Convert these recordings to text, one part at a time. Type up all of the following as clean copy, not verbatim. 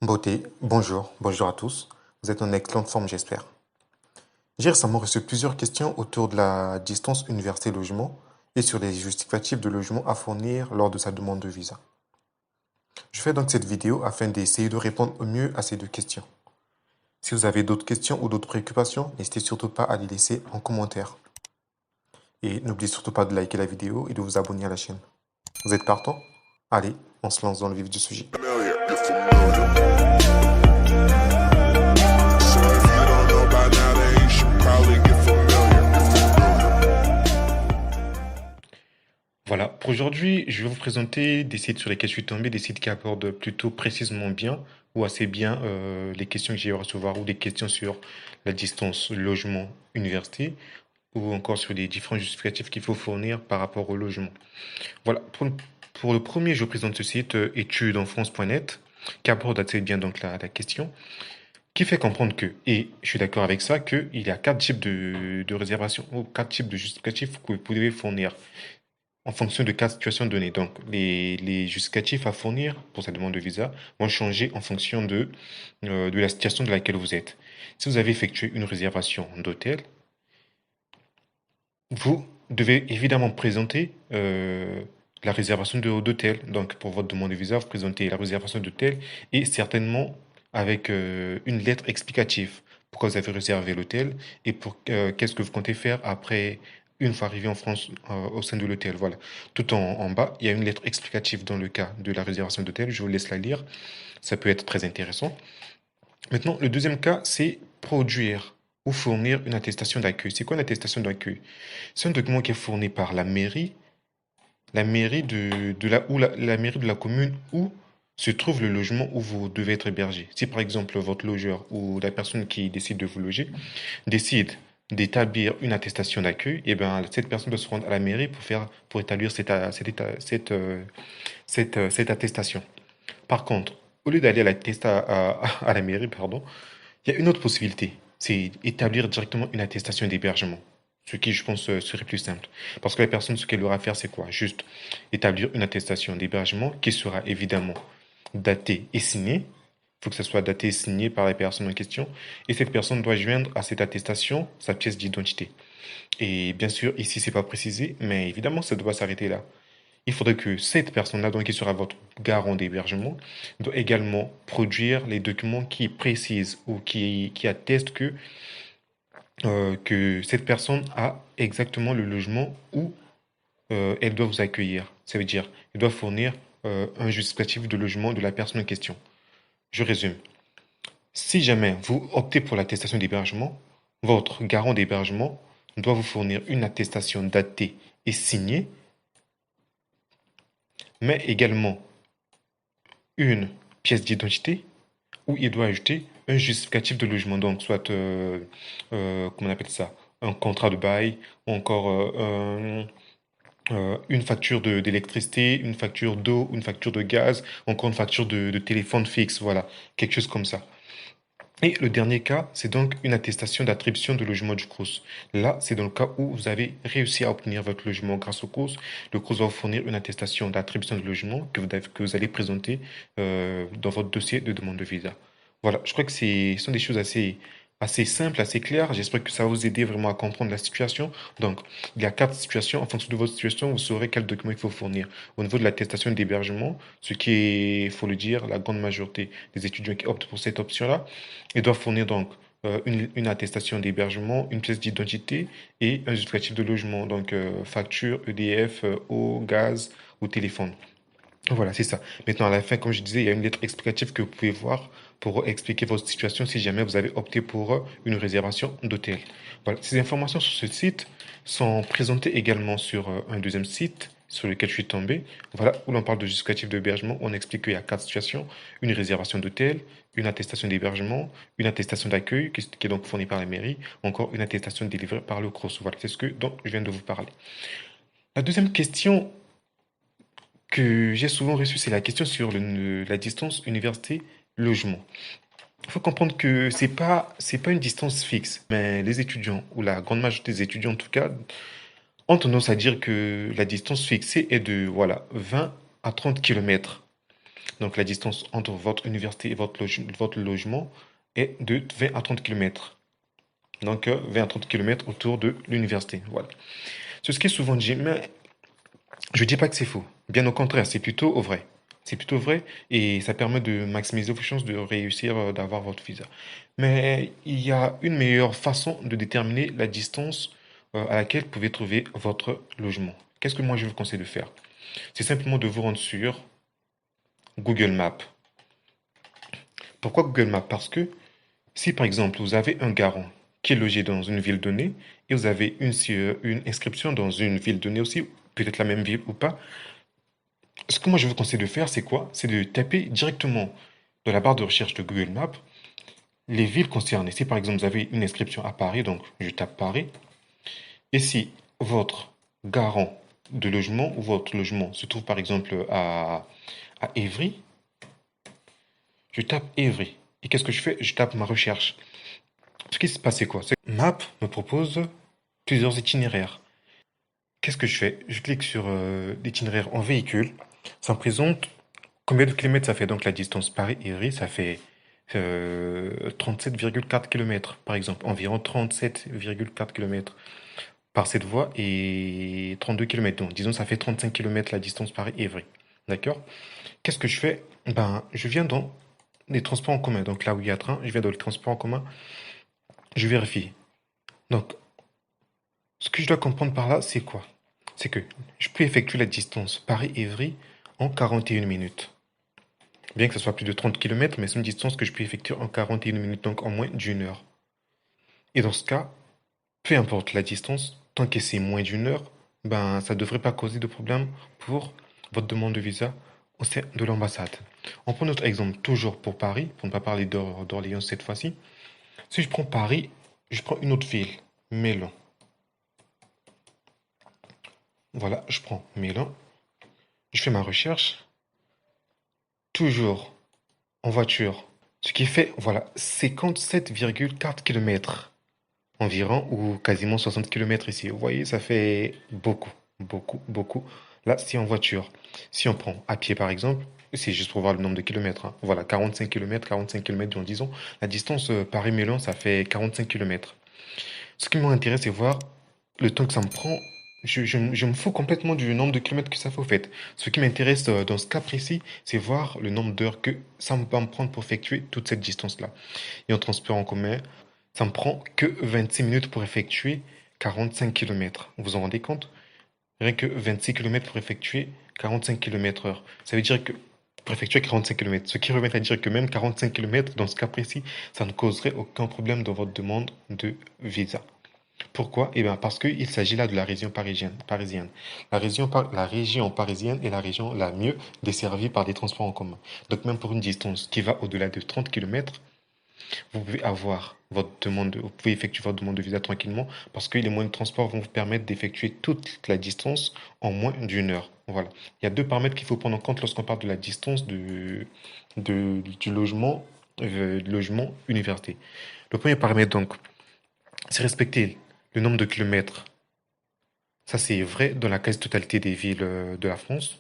Beauté, bonjour à tous. Vous êtes en excellente forme, j'espère. J'ai récemment reçu plusieurs questions autour de la distance université-logement et sur les justificatifs de logement à fournir lors de sa demande de visa. Je fais donc cette vidéo afin d'essayer de répondre au mieux à ces deux questions. Si vous avez d'autres questions ou d'autres préoccupations, n'hésitez surtout pas à les laisser en commentaire. Et n'oubliez surtout pas de liker la vidéo et de vous abonner à la chaîne. Vous êtes partant? Allez, on se lance dans le vif du sujet. Voilà, pour aujourd'hui, je vais vous présenter des sites sur lesquels je suis tombé, des sites qui abordent plutôt précisément bien ou assez bien les questions que j'ai eu à recevoir ou des questions sur la distance logement-université ou encore sur les différents justificatifs qu'il faut fournir par rapport au logement. Voilà, pour le premier, je vous présente ce site étudesenfrance.net qui aborde assez bien donc la question, qui fait comprendre que, et je suis d'accord avec ça, qu'il y a quatre types de réservations ou quatre types de justificatifs que vous pouvez fournir en fonction de quatre situations données. Donc, les justificatifs à fournir pour sa demande de visa vont changer en fonction de la situation de laquelle vous êtes. Si vous avez effectué une réservation d'hôtel, vous devez évidemment présenter la réservation d'hôtel. Donc, pour votre demande de visa, vous présentez la réservation d'hôtel et certainement avec une lettre explicative. Pourquoi vous avez réservé l'hôtel et pour qu'est-ce que vous comptez faire après, une fois arrivé en France, au sein de l'hôtel. Voilà. Tout en bas, il y a une lettre explicative dans le cas de la réservation d'hôtel. Je vous laisse la lire. Ça peut être très intéressant. Maintenant, le deuxième cas, c'est produire ou fournir une attestation d'accueil. C'est quoi une attestation d'accueil? C'est un document qui est fourni par la mairie la mairie de la commune où se trouve le logement où vous devez être hébergé. Si par exemple votre logeur ou la personne qui décide de vous loger décide d'établir une attestation d'accueil, et ben cette personne doit se rendre à la mairie pour établir cette attestation. Par contre, au lieu d'aller à la mairie, pardon, il y a une autre possibilité, c'est établir directement une attestation d'hébergement. Ce qui, je pense, serait plus simple. Parce que la personne, ce qu'elle aura à faire, c'est quoi? Juste établir une attestation d'hébergement qui sera évidemment datée et signée. Il faut que ça soit daté et signé par la personne en question. Et cette personne doit joindre à cette attestation sa pièce d'identité. Et bien sûr, ici, c'est pas précisé, mais évidemment, ça doit s'arrêter là. Il faudrait que cette personne-là, donc qui sera votre garant d'hébergement, doit également produire les documents qui précisent ou qui attestent que cette personne a exactement le logement où elle doit vous accueillir. Ça veut dire, elle doit fournir un justificatif de logement de la personne en question. Je résume. Si jamais vous optez pour l'attestation d'hébergement, votre garant d'hébergement doit vous fournir une attestation datée et signée, mais également une pièce d'identité où il doit ajouter un justificatif de logement. Donc, soit, comment on appelle ça, un contrat de bail, ou encore une facture d'électricité, une facture d'eau, une facture de gaz, encore une facture de téléphone fixe, voilà, quelque chose comme ça. Et le dernier cas, c'est donc une attestation d'attribution de logement du CROUS. Là, c'est dans le cas où vous avez réussi à obtenir votre logement grâce au CROUS. Le CROUS va vous fournir une attestation d'attribution de logement que vous allez présenter dans votre dossier de demande de visa. Voilà, je crois que ce sont des choses assez simples, assez claires. J'espère que ça va vous aider vraiment à comprendre la situation. Donc, il y a quatre situations. En fonction de votre situation, vous saurez quel document il faut fournir. Au niveau de l'attestation d'hébergement, ce qui est, il faut le dire, la grande majorité des étudiants qui optent pour cette option-là, ils doivent fournir donc une attestation d'hébergement, une pièce d'identité et un justificatif de logement, donc facture, EDF, eau, gaz ou téléphone. Voilà, c'est ça. Maintenant, à la fin, comme je disais, il y a une lettre explicative que vous pouvez voir pour expliquer votre situation si jamais vous avez opté pour une réservation d'hôtel. Voilà, ces informations sur ce site sont présentées également sur un deuxième site sur lequel je suis tombé. Voilà, où l'on parle de justificatif d'hébergement. On explique qu'il y a quatre situations, une réservation d'hôtel, une attestation d'hébergement, une attestation d'accueil qui est donc fournie par la mairie, encore une attestation délivrée par le CROSS. Voilà, c'est ce dont je viens de vous parler. La deuxième question que j'ai souvent reçue, c'est la question sur la distance université-logement. Il faut comprendre que c'est pas une distance fixe, mais les étudiants, ou la grande majorité des étudiants en tout cas, ont tendance à dire que la distance fixée est de voilà, 20 à 30 kilomètres. Donc la distance entre votre université et votre logement est de 20 à 30 kilomètres. Donc 20 à 30 kilomètres autour de l'université. Voilà. C'est ce qui est souvent dit, mais je dis pas que c'est faux. Bien au contraire, c'est plutôt vrai. C'est plutôt vrai et ça permet de maximiser vos chances de réussir, d'avoir votre visa. Mais il y a une meilleure façon de déterminer la distance à laquelle vous pouvez trouver votre logement. Qu'est-ce que moi je vous conseille de faire? C'est simplement de vous rendre sur Google Maps. Pourquoi Google Maps? Parce que si par exemple vous avez un garant qui est logé dans une ville donnée et vous avez une inscription dans une ville donnée aussi, peut-être la même ville ou pas, ce que moi je vous conseille de faire, c'est quoi? C'est de taper directement dans la barre de recherche de Google Maps les villes concernées. Si par exemple vous avez une inscription à Paris, donc je tape Paris, et si votre garant de logement ou votre logement se trouve par exemple à Évry, je tape Évry. Et qu'est-ce que je fais? Je tape ma recherche. Ce qui se passe, c'est quoi? C'est que Maps me propose plusieurs itinéraires. Qu'est-ce que je fais? Je clique sur l'itinéraire en véhicule. Ça me présente combien de kilomètres ça fait. Donc la distance Paris-Évry, ça fait 37,4 km, par exemple. Environ 37,4 km par cette voie et 32 km. Donc disons ça fait 35 km la distance Paris-Évry. D'accord? Qu'est-ce que je fais? Ben, je viens dans les transports en commun. Donc là où il y a train, je viens dans les transports en commun. Je vérifie. Donc, ce que je dois comprendre par là, c'est quoi? C'est que je peux effectuer la distance Paris-Évry en 41 minutes. Bien que ce soit plus de 30 km, mais c'est une distance que je peux effectuer en 41 minutes, donc en moins d'une heure. Et dans ce cas, peu importe la distance, tant que c'est moins d'une heure, ben ça ne devrait pas causer de problème pour votre demande de visa au sein de l'ambassade. On prend notre exemple toujours pour Paris, pour ne pas parler d'Orléans cette fois-ci. Si je prends Paris, je prends une autre ville, Mélan. Voilà, je prends Mélan, je fais ma recherche, toujours en voiture. Ce qui fait, voilà, 57,4 km environ, ou quasiment 60 km ici. Vous voyez, ça fait beaucoup, beaucoup, beaucoup. Là, c'est en voiture. Si on prend à pied, par exemple, c'est juste pour voir le nombre de kilomètres, hein. Voilà, 45 km, disons. La distance Paris-Milan, ça fait 45 km. Ce qui m'intéresse, c'est voir le temps que ça me prend. Je me fous complètement du nombre de kilomètres que ça fait au fait. Ce qui m'intéresse dans ce cas précis, c'est voir le nombre d'heures que ça va me prendre pour effectuer toute cette distance-là. Et en transport en commun, ça me prend que 26 minutes pour effectuer 45 km. Vous vous en rendez compte? Rien que 26 km pour effectuer 45 km heure. Ça veut dire que pour effectuer 45 km, ce qui remet à dire que même 45 km, dans ce cas précis, ça ne causerait aucun problème dans votre demande de visa. Pourquoi? Eh bien, parce qu'il s'agit là de la région parisienne. La région parisienne est la région la mieux desservie par des transports en commun. Donc, même pour une distance qui va au-delà de 30 km, vous pouvez effectuer votre demande de visa tranquillement parce que les moyens de transport vont vous permettre d'effectuer toute la distance en moins d'une heure. Voilà. Il y a deux paramètres qu'il faut prendre en compte lorsqu'on parle de la distance du logement université. Le premier paramètre, donc, c'est respecter le nombre de kilomètres. Ça, c'est vrai dans la quasi-totalité des villes de la France.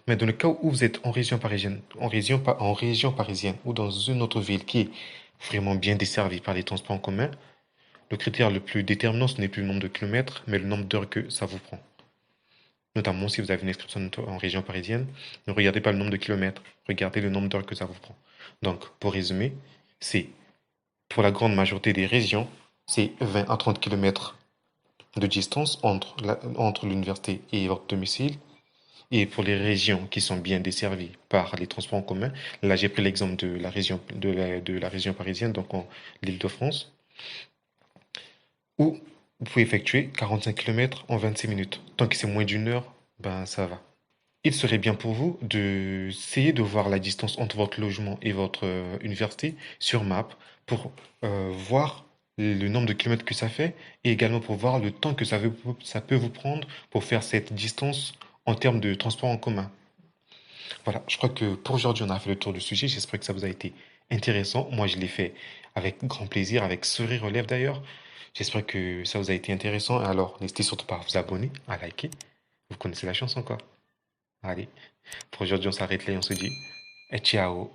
Mais dans le cas où vous êtes en région parisienne, en région parisienne ou dans une autre ville qui est vraiment bien desservie par les transports en commun, le critère le plus déterminant, ce n'est plus le nombre de kilomètres, mais le nombre d'heures que ça vous prend. Notamment si vous avez une inscription en région parisienne, ne regardez pas le nombre de kilomètres, regardez le nombre d'heures que ça vous prend. Donc, pour résumer, c'est pour la grande majorité des régions, c'est 20 à 30 kilomètres de distance entre l'université et votre domicile. Et pour les régions qui sont bien desservies par les transports en commun, là j'ai pris l'exemple de la région parisienne, donc l'Île-de-France, où vous pouvez effectuer 45 km en 26 minutes. Tant que c'est moins d'une heure, ben ça va. Il serait bien pour vous d'essayer de voir la distance entre votre logement et votre université sur Map pour voir le nombre de kilomètres que ça fait et également pour voir le temps que ça peut vous prendre pour faire cette distance en termes de transport en commun. Voilà, je crois que pour aujourd'hui, on a fait le tour du sujet. J'espère que ça vous a été intéressant. Moi, je l'ai fait avec grand plaisir, avec sourire aux lèvres d'ailleurs. J'espère que ça vous a été intéressant. Alors, n'hésitez surtout pas à vous abonner, à liker. Vous connaissez la chanson, quoi. Allez, pour aujourd'hui, on s'arrête là et on se dit Et ciao.